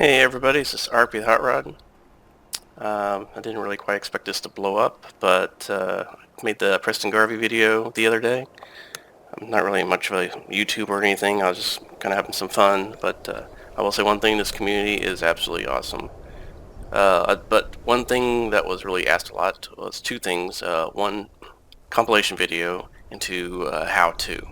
Hey everybody, this is RpTheHotrod. I didn't really quite expect this to blow up, but I made the Preston Garvey video the other day. I'm not really much of a YouTuber or anything, I was just kind of having some fun, but I will say one thing, this community is absolutely awesome. But one thing that was really asked a lot was two things. One, compilation video, and two, how to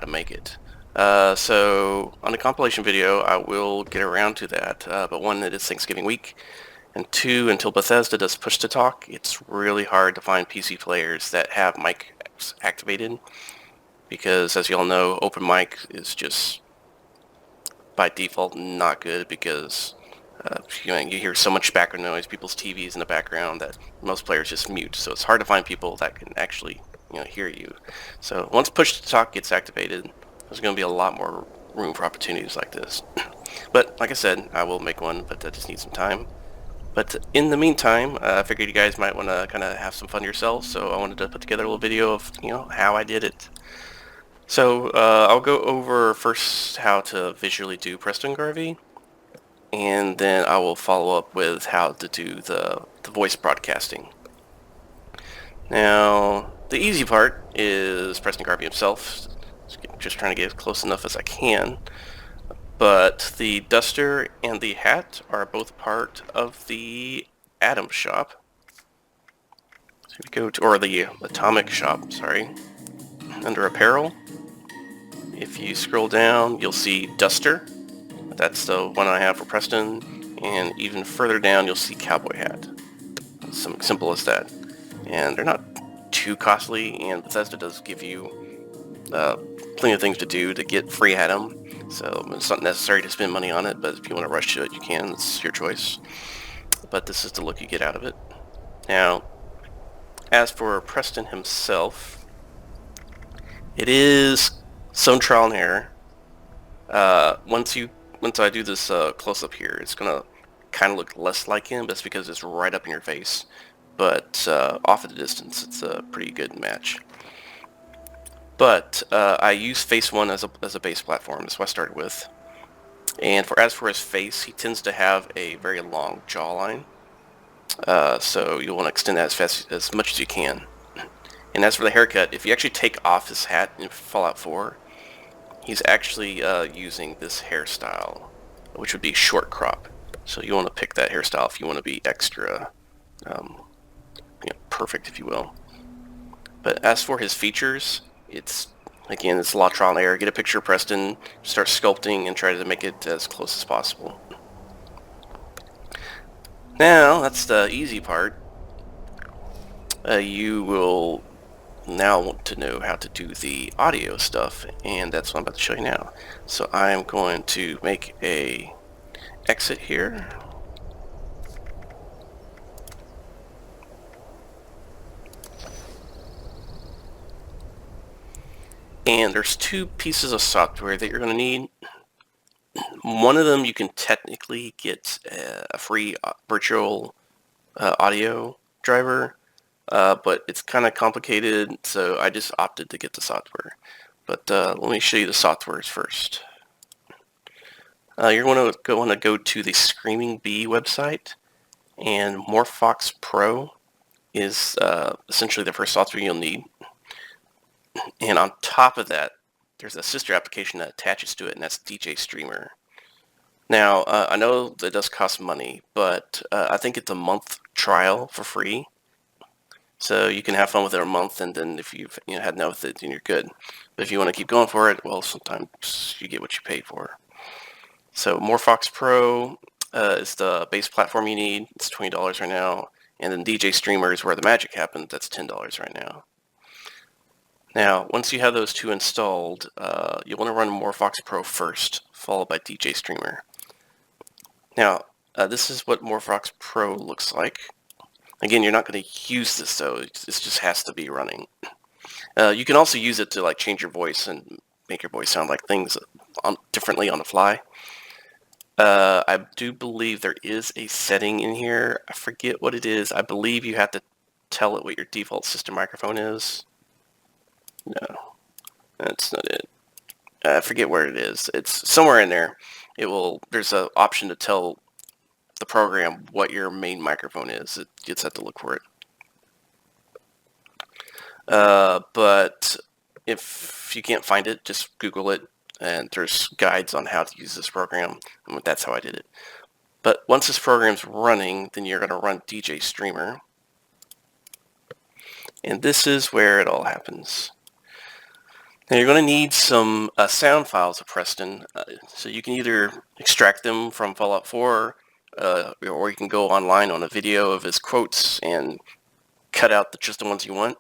make it. So on the compilation video, I will get around to that. But one, it is Thanksgiving week, and two, until Bethesda does push to talk, it's really hard to find PC players that have mics activated, because as you all know, open mic is just by default not good because you hear so much background noise, people's TVs in the background, that most players just mute. So it's hard to find people that can actually hear you. So once push to talk gets activated, there's going to be a lot more room for opportunities like this. But like I said, I will make one, but I just need some time. But in the meantime, I figured you guys might want to kind of have some fun yourselves, so I wanted to put together a little video of how I did it. So I'll go over first how to visually do Preston Garvey, and then I will follow up with how to do the voice broadcasting. Now, the easy part is Preston Garvey himself, just trying to get as close enough as I can. But the duster and the hat are both part of the Atom shop. So we go to, or the Atomic shop, sorry, under apparel. If you scroll down, you'll see duster. That's the one I have for Preston. And even further down, you'll see cowboy hat. Something simple as that. And they're not too costly, and Bethesda does give you plenty of things to do to get free Atom. So it's not necessary to spend money on it, but if you want to rush to it, you can. It's your choice. But this is the look you get out of it. Now, as for Preston himself, it is some trial and error. Once I do this close-up here, it's going to kind of look less like him, but it's because it's right up in your face. But off at a distance, it's a pretty good match. But I use Face 1 as a base platform. That's what I started with. And as for his face, he tends to have a very long jawline. So you'll want to extend that as much as you can. And as for the haircut, if you actually take off his hat in Fallout 4, he's actually using this hairstyle, which would be short crop. So you want to pick that hairstyle if you want to be extra perfect, if you will. But as for his features, it's a lot of trial and error. Get a picture of Preston, start sculpting, and try to make it as close as possible. Now, that's the easy part. You will now want to know how to do the audio stuff, and that's what I'm about to show you now. So I am going to make a exit here. And there's two pieces of software that you're going to need. One of them you can technically get a free virtual audio driver, but it's kind of complicated, so I just opted to get the software. But let me show you the softwares first. You're going to want to go to the ScreamingBee website, and Morphox Pro is essentially the first software you'll need. And on top of that, there's a sister application that attaches to it, and that's DJ Streamer. Now, I know that does cost money, but I think it's a month trial for free. So you can have fun with it a month, and then if you've had enough with it, then you're good. But if you want to keep going for it, well, sometimes you get what you pay for. So Morphox Pro is the base platform you need. It's $20 right now. And then DJ Streamer is where the magic happens. That's $10 right now. Now, once you have those two installed, you'll want to run Morphox Pro first, followed by DJ Streamer. Now, this is what Morphox Pro looks like. Again, you're not going to use this, though. This just has to be running. You can also use it to change your voice and make your voice sound like things differently on the fly. I do believe there is a setting in here. I forget what it is. I believe you have to tell it what your default system microphone is. No, that's not it. I forget where it is. It's somewhere in there. There's an option to tell the program what your main microphone is. It just have to look for it. But if you can't find it, just Google it, and there's guides on how to use this program, and that's how I did it. But once this program's running, then you're going to run DJ Streamer, and this is where it all happens. Now you're going to need some sound files of Preston, so you can either extract them from Fallout 4, or you can go online on a video of his quotes and cut out just the ones you want.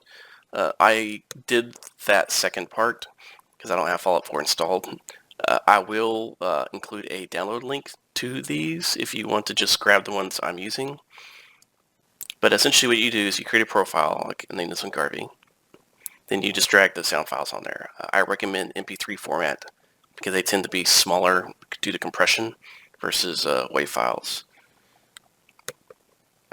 I did that second part because I don't have Fallout 4 installed. I will include a download link to these if you want to just grab the ones I'm using. But essentially what you do is you create a profile, like name this one Garvey. Then you just drag the sound files on there. I recommend MP3 format because they tend to be smaller due to compression versus WAV files.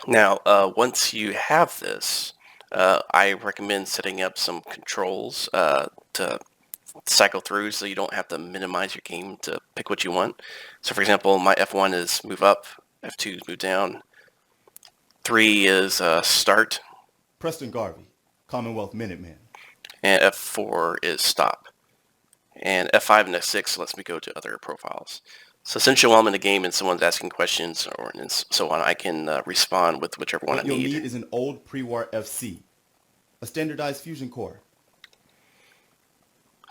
Now, once you have this, I recommend setting up some controls to cycle through so you don't have to minimize your game to pick what you want. So for example, my F1 is move up, F2 is move down, 3 is start. Preston Garvey, Commonwealth Minuteman. And F4 is stop. And F5 and F6 lets me go to other profiles. So essentially while I'm in the game and someone's asking questions or and so on, I can respond with whichever one I need. What you'll need is an old pre-war FC, a standardized fusion core.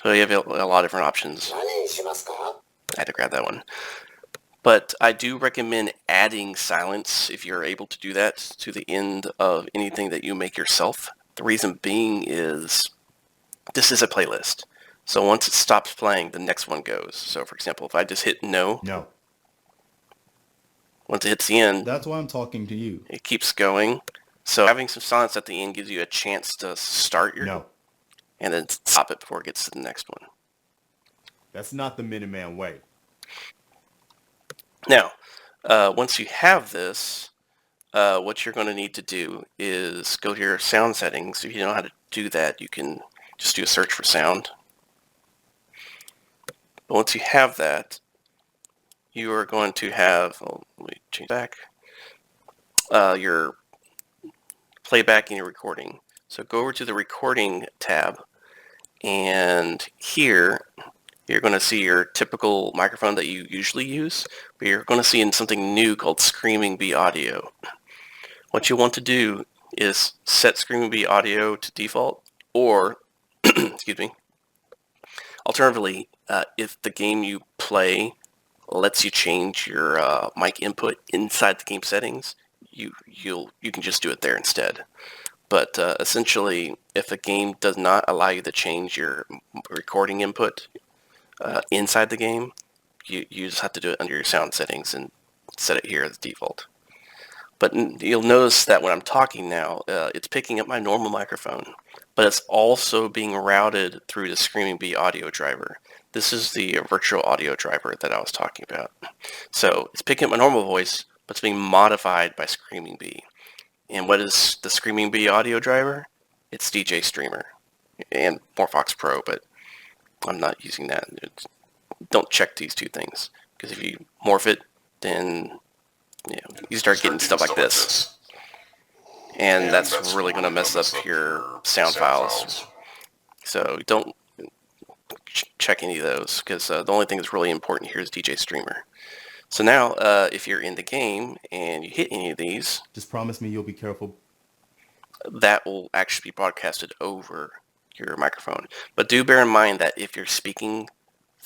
So you have a lot of different options. I had to grab that one. But I do recommend adding silence, if you're able to do that, to the end of anything that you make yourself. The reason being is this is a playlist. So once it stops playing, the next one goes. So for example, if I just hit no. Once it hits the end. That's why I'm talking to you. It keeps going. So having some silence at the end gives you a chance to start your and then stop it before it gets to the next one. That's not the Minuteman way. Now, once you have this, what you're going to need to do is go to your sound settings. If you know how to do that, you can just do a search for sound. But once you have that, you are going to have, let me change back, your playback and your recording. So go over to the recording tab, and here you're going to see your typical microphone that you usually use, but you're going to see in something new called ScreamingBee Audio. What you want to do is set ScreamingBee Audio to default, or, excuse me, alternatively, if the game you play lets you change your mic input inside the game settings, you can just do it there instead. But essentially, if a game does not allow you to change your recording input inside the game, you just have to do it under your sound settings and set it here as default. But you'll notice that when I'm talking now, it's picking up my normal microphone, but it's also being routed through the ScreamingBee audio driver. This is the virtual audio driver that I was talking about. So it's picking up my normal voice, but it's being modified by ScreamingBee. And what is the ScreamingBee audio driver? It's DJ Streamer and Morphox Pro, but I'm not using that. Don't check these two things, because if you morph it, then you start getting stuff like this. And that's really going to mess up your sound files. So don't check any of those, because the only thing that's really important here is DJ Streamer. So now, if you're in the game and you hit any of these, just promise me you'll be careful. That will actually be broadcasted over your microphone. But do bear in mind that if you're speaking,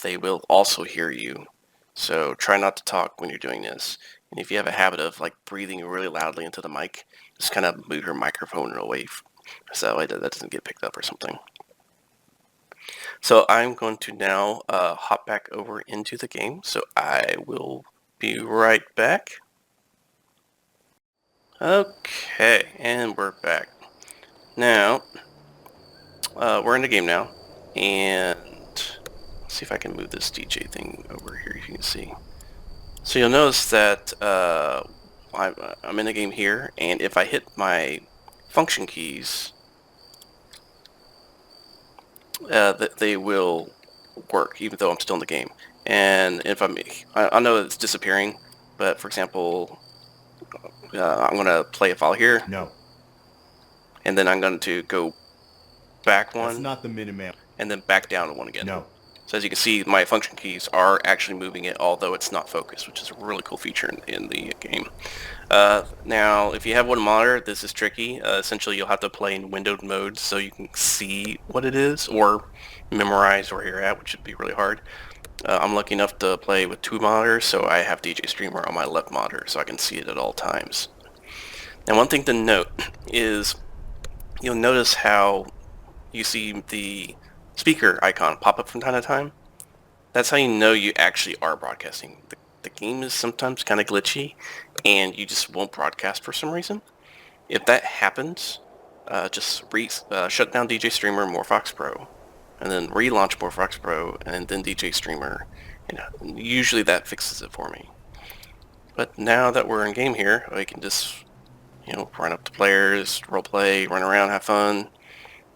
they will also hear you. So try not to talk when you're doing this. And if you have a habit of like breathing really loudly into the mic, just kind of move your microphone away so that way that doesn't get picked up or something. So I'm going to now hop back over into the game. So I will be right back. Okay, and we're back. Now, we're in the game now, and let's see if I can move this DJ thing over here, you can see. So you'll notice that I'm in the game here, and if I hit my function keys, they will work, even though I'm still in the game. And if I know it's disappearing, but for example, I'm going to play a file here, No. and then I'm going to go back That's one, not the Minuteman. and then back down to one again. No. So as you can see, my function keys are actually moving it, although it's not focused, which is a really cool feature in the game. Now, if you have one monitor, this is tricky. Essentially, you'll have to play in windowed mode so you can see what it is, or memorize where you're at, which would be really hard. I'm lucky enough to play with 2 monitors, so I have DJ Streamer on my left monitor, so I can see it at all times. Now, one thing to note is you'll notice how you see the speaker icon pop up from time to time. That's how you know you actually are broadcasting. The game is sometimes kind of glitchy, and you just won't broadcast for some reason. If that happens, just shut down DJ Streamer and Morphox Pro, and then relaunch Morphox Pro, and then DJ Streamer. Usually that fixes it for me. But now that we're in game here, we can just, run up to players, roleplay, run around, have fun,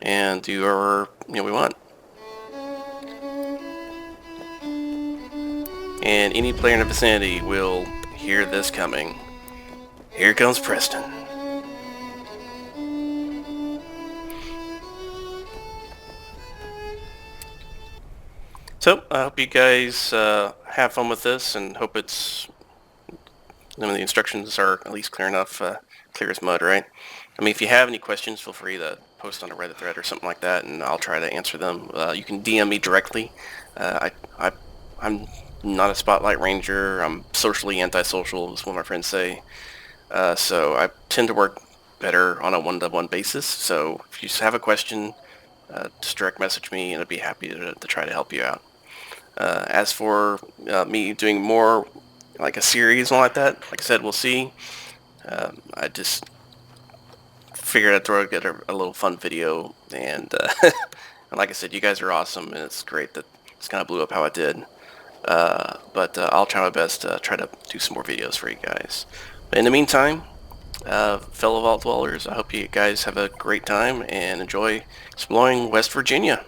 and do whatever we want. And any player in the vicinity will hear this coming. Here comes Preston. So I hope you guys have fun with this, and hope the instructions are at least clear enough, clear as mud, right? I mean, if you have any questions, feel free to post on a Reddit thread or something like that, and I'll try to answer them. You can DM me directly. I'm not a Spotlight Ranger. I'm socially antisocial, is what my friends say. So I tend to work better on a one-to-one basis. So if you just have a question, just direct message me, and I'd be happy to try to help you out. As for me doing more like a series and like that, like I said, we'll see. I just figured I'd throw together a little fun video, and, and like I said, you guys are awesome, and it's great that it's kind of blew up how it did. But I'll try my best to try to do some more videos for you guys. But in the meantime, fellow Vault Dwellers, I hope you guys have a great time and enjoy exploring West Virginia.